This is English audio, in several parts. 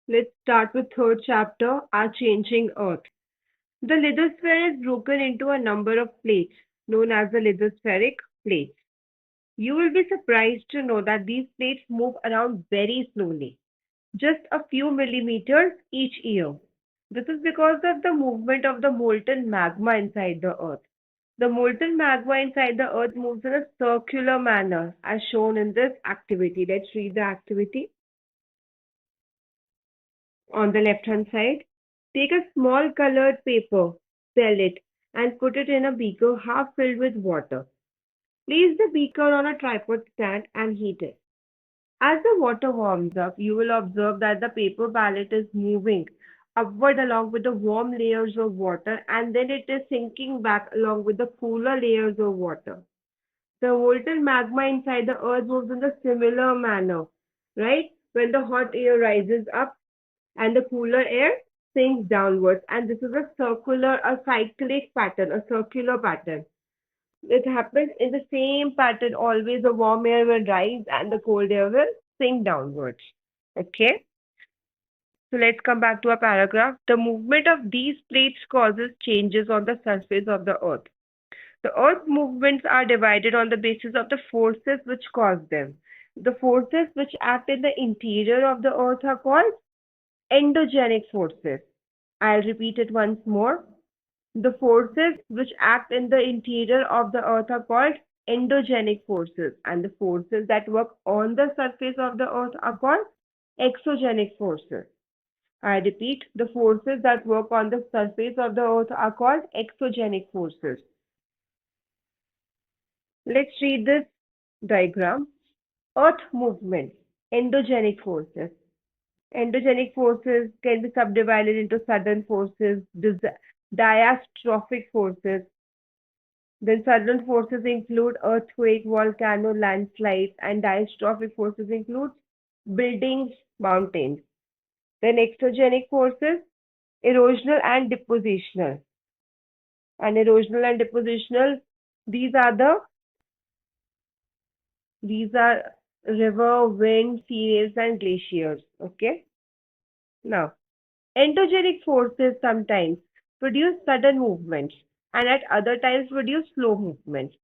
Let's start with third chapter, Our Changing Earth. The lithosphere is broken into a number of plates, known as the lithospheric plates. You will be surprised to know that these plates move around very slowly, just a few millimeters each year. This is because of the movement of the molten magma inside the Earth. The molten magma inside the Earth moves in a circular manner, as shown in this activity. Let's read the activity. On the left-hand side, take a small colored paper, sell it, and put it in a beaker half filled with water. Place the beaker on a tripod stand and heat it. As the water warms up, you will observe that the paper palette is moving upward along with the warm layers of water, and then it is sinking back along with the cooler layers of water. The molten magma inside the earth moves in a similar manner, right? When the hot air rises up, and the cooler air sinks downwards. And this is a cyclic pattern, a circular pattern. It happens in the same pattern always. The warm air will rise and the cold air will sink downwards. Okay. So let's come back to our paragraph. The movement of these plates causes changes on the surface of the earth. The earth movements are divided on the basis of the forces which cause them. The forces which act in the interior of the earth are called endogenic forces. I'll repeat it once more. The forces which act in the interior of the earth are called endogenic forces, and the forces that work on the surface of the earth are called exogenic forces. I repeat, the forces that work on the surface of the earth are called exogenic forces. Let's read this diagram. Earth movement, endogenic forces. Endogenic forces can be subdivided into sudden forces, diastrophic forces. Then sudden forces include earthquake, volcano, landslides, and diastrophic forces include buildings, mountains. Then exogenic forces, erosional and depositional. And erosional and depositional, these are these are river, wind, sea waves, and glaciers. Okay. Now, endogenic forces sometimes produce sudden movements and at other times produce slow movements.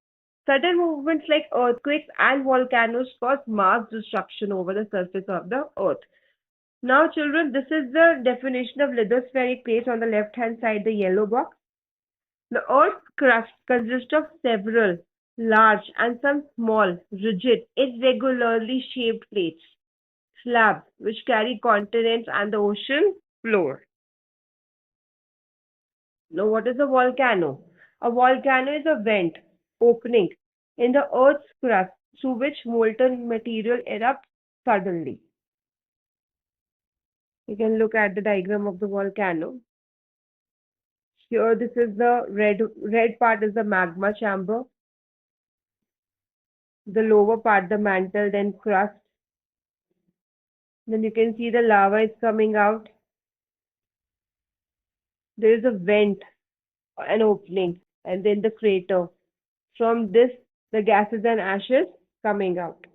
Sudden movements like earthquakes and volcanoes cause mass destruction over the surface of the earth. Now, children, this is the definition of lithospheric plates on the left hand side, the yellow box. The earth's crust consists of several large and some small, rigid, irregularly shaped plates, slabs, which carry continents and the ocean floor. Now, what is a volcano? A volcano is a vent opening in the Earth's crust through which molten material erupts suddenly. You can look at the diagram of the volcano. Here, this is the red part is the magma chamber. The lower part, the mantle, then crust. Then you can see the lava is coming out. There is a vent, an opening, and then the crater. From this, the gases and ashes coming out.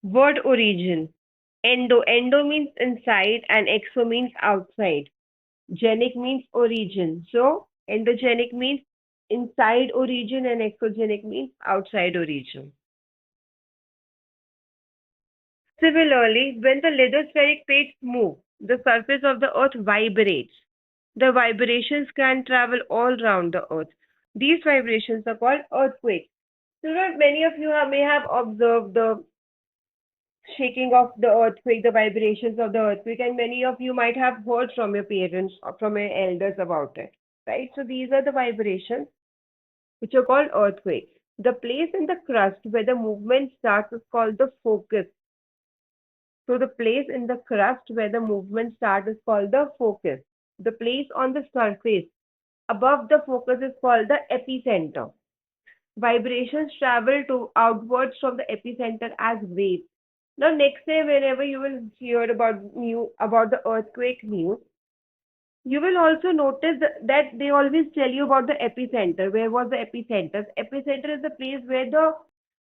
Word origin. Endo means inside and exo means outside. Genic means origin. So endogenic means inside origin and exogenic means outside origin. Similarly, when the lithospheric plates move, the surface of the earth vibrates. The vibrations can travel all around the earth. These vibrations are called earthquakes. So many of you may have observed the shaking of the earthquake, the vibrations of the earthquake, and many of you might have heard from your parents or from your elders about it, right? So these are the vibrations which are called earthquakes. The place in the crust where the movement starts is called the focus. So the place in the crust where the movement starts is called the focus. The place on the surface above the focus is called the epicenter. Vibrations travel to outwards from the epicenter as waves. Now, next day, whenever you will hear about the earthquake news, you will also notice that they always tell you about the epicenter. Where was the epicenter? Epicenter is the place where the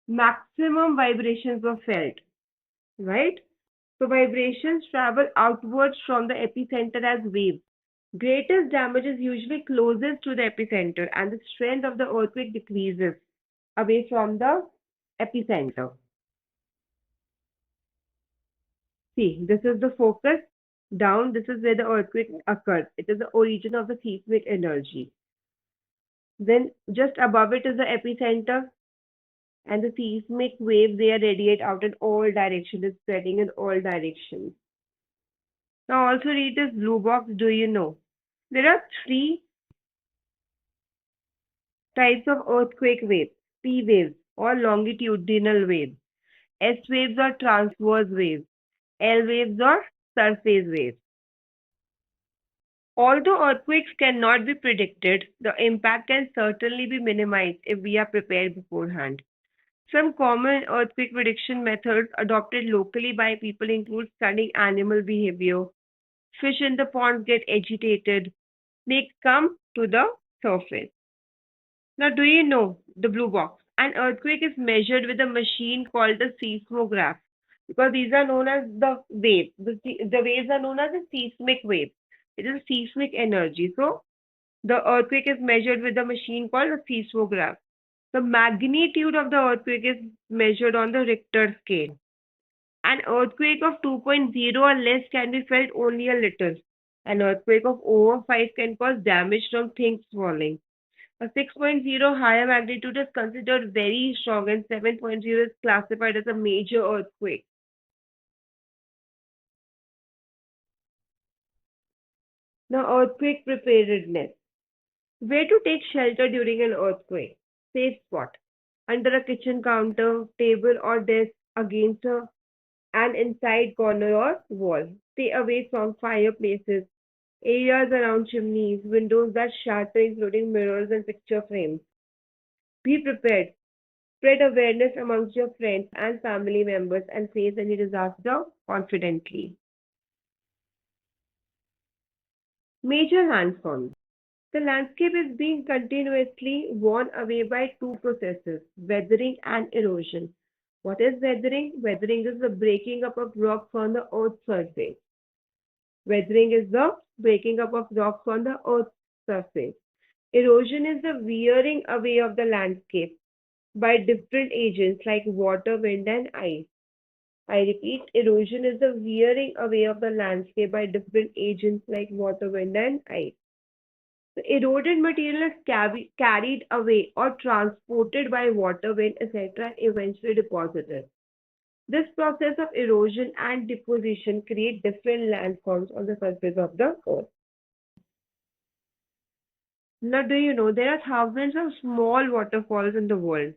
maximum vibrations were felt, right? So vibrations travel outwards from the epicenter as waves. Greatest damage is usually closest to the epicenter, and the strength of the earthquake decreases away from the epicenter. See, this is the focus. Down, this is where the earthquake occurs. It is the origin of the seismic energy. Then, just above it is the epicenter, and the seismic waves they radiate out in all directions, it's spreading in all directions. Now, also read this blue box. Do you know? There are three types of earthquake waves: P waves or longitudinal waves, S waves or transverse waves, L waves or surface waves. Although earthquakes cannot be predicted, the impact can certainly be minimized if we are prepared beforehand. Some common earthquake prediction methods adopted locally by people include studying animal behavior. Fish in the ponds get agitated, they come to the surface. Now, do you know the blue box? An earthquake is measured with a machine called the seismograph because these are known as the waves. The waves are known as the seismic waves. It is seismic energy. So, the earthquake is measured with a machine called a seismograph. The magnitude of the earthquake is measured on the Richter scale. An earthquake of 2.0 or less can be felt only a little. An earthquake of over 5 can cause damage from things falling. A 6.0 higher magnitude is considered very strong, and 7.0 is classified as a major earthquake. Now, earthquake preparedness. Where to take shelter during an earthquake? Safe spot. Under a kitchen counter, table, or desk, against an inside corner or wall. Stay away from fireplaces, areas around chimneys, windows that shatter, including mirrors and picture frames. Be prepared. Spread awareness amongst your friends and family members and face any disaster confidently. Major landforms. The landscape is being continuously worn away by two processes, weathering and erosion. What is weathering? Weathering is the breaking up of rocks on the Earth's surface. Weathering is the breaking up of rocks on the Earth's surface. Erosion is the wearing away of the landscape by different agents like water, wind, and ice. I repeat, erosion is the wearing away of the landscape by different agents like water, wind, and ice. The eroded material is carried away or transported by water, wind, etc., and eventually deposited. This process of erosion and deposition create different landforms on the surface of the earth. Now, do you know there are thousands of small waterfalls in the world?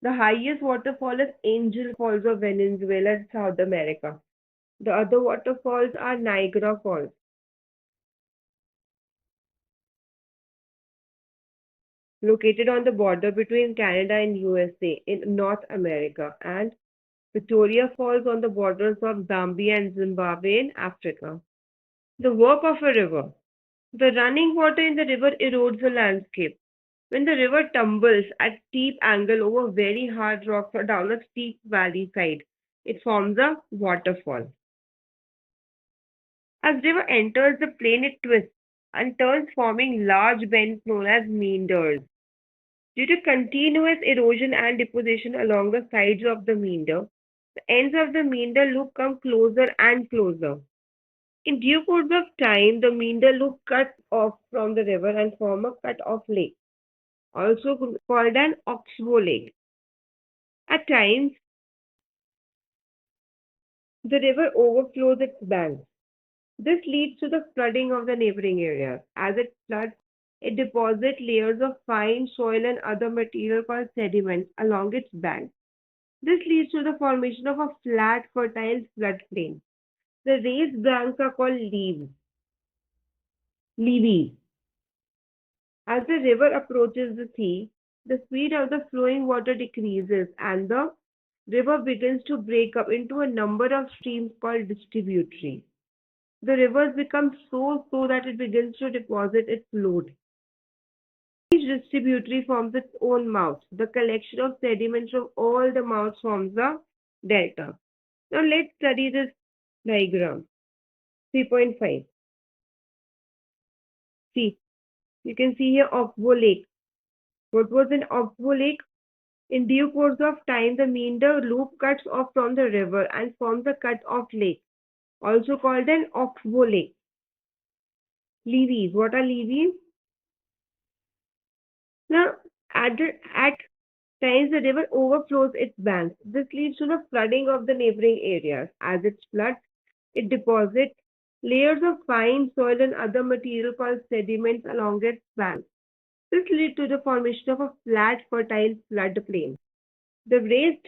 The highest waterfall is Angel Falls of Venezuela in South America. The other waterfalls are Niagara Falls, located on the border between Canada and USA in North America, and Victoria Falls on the borders of Zambia and Zimbabwe in Africa. The work of a river. The running water in the river erodes the landscape. When the river tumbles at steep angle over very hard rocks or down a steep valley side, it forms a waterfall. As river enters the plain, it twists and turns, forming large bends known as meanders. Due to continuous erosion and deposition along the sides of the meander, the ends of the meander loop come closer and closer. In due course of time, the meander loop cuts off from the river and form a cut-off lake, also called an oxbow lake. At times, the river overflows its banks. This leads to the flooding of the neighboring areas. As it floods, it deposits layers of fine soil and other material called sediments along its banks. This leads to the formation of a flat, fertile floodplain. The raised banks are called levees. As the river approaches the sea, the speed of the flowing water decreases and the river begins to break up into a number of streams called distributaries. The rivers become so slow that it begins to deposit its load. Each distributary forms its own mouth. The collection of sediments from all the mouths forms a delta. Now let's study this Diagram 3.5. See, you can see here Oxbow Lake. What was an Oxbow Lake? In due course of time, the meander loop cuts off from the river and forms a cut-off lake, also called an oxbow lake. Levees. What are levees? Now, at times the river overflows its banks. This leads to the flooding of the neighboring areas. As it floods, it deposits layers of fine soil and other material called sediments along its banks. This leads to the formation of a flat, fertile floodplain. The raised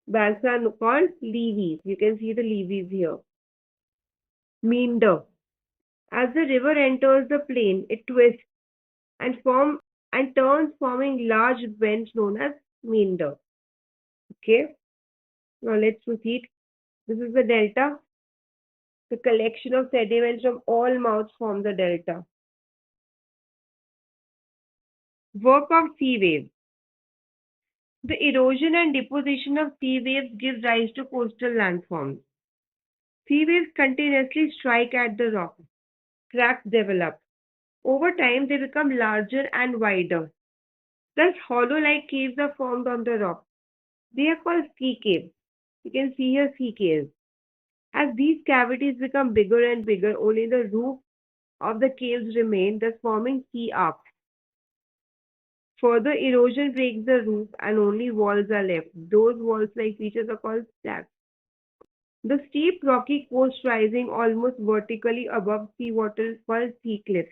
banks are called levees. You can see the levees here. Meander. As the river enters the plain, it twists and form and turns, forming large bends known as meander. Okay, now let's proceed. This is the delta. The collection of sediments from all mouths form the delta. Work of sea waves. The erosion and deposition of sea waves gives rise to coastal landforms. Sea waves continuously strike at the rock. Cracks develop. Over time, they become larger and wider. Thus, hollow-like caves are formed on the rock. They are called sea caves. You can see here sea caves. As these cavities become bigger and bigger, only the roof of the caves remain, thus forming sea arcs. Further erosion breaks the roof and only walls are left. Those walls-like features are called stacks. The steep rocky coast rising almost vertically above seawater is called sea cliffs.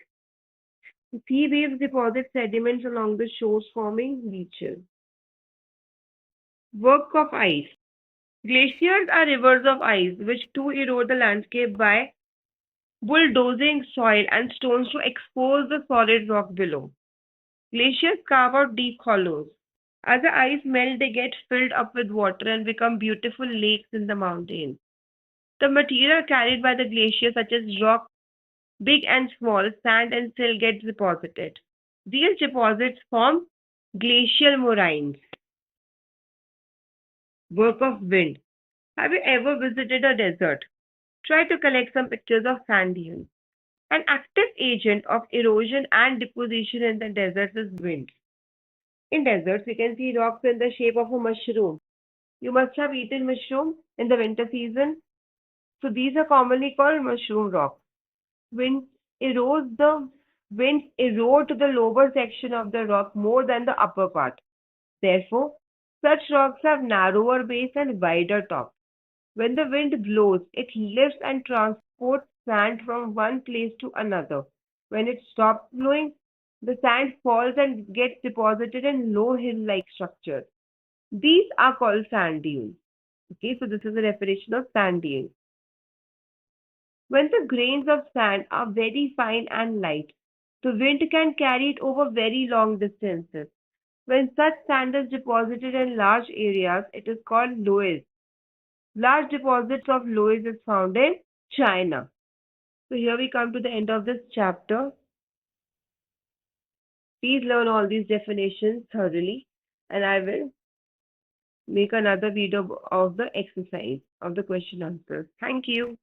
Sea waves deposit sediments along the shores forming beaches. Work of ice. Glaciers are rivers of ice which too erode the landscape by bulldozing soil and stones to expose the solid rock below. Glaciers carve out deep hollows. As the ice melts, they get filled up with water and become beautiful lakes in the mountains. The material carried by the glacier, such as rock, big and small, sand, and silt, gets deposited. These deposits form glacial moraines. Work of wind. Have you ever visited a desert? Try to collect some pictures of sand dunes. An active agent of erosion and deposition in the deserts is wind. In deserts, we can see rocks in the shape of a mushroom. You must have eaten mushroom in the winter season. So these are commonly called mushroom rocks. Winds winds erode to the lower section of the rock more than the upper part. Therefore, such rocks have narrower base and wider top. When the wind blows, it lifts and transports sand from one place to another. When it stops blowing, the sand falls and gets deposited in low hill-like structures. These are called sand dunes. Okay, so this is a definition of sand dunes. When the grains of sand are very fine and light, the wind can carry it over very long distances. When such sand is deposited in large areas, it is called loess. Large deposits of loess is found in China. So here we come to the end of this chapter. Please learn all these definitions thoroughly, and I will make another video of the exercise of the question answers. Thank you.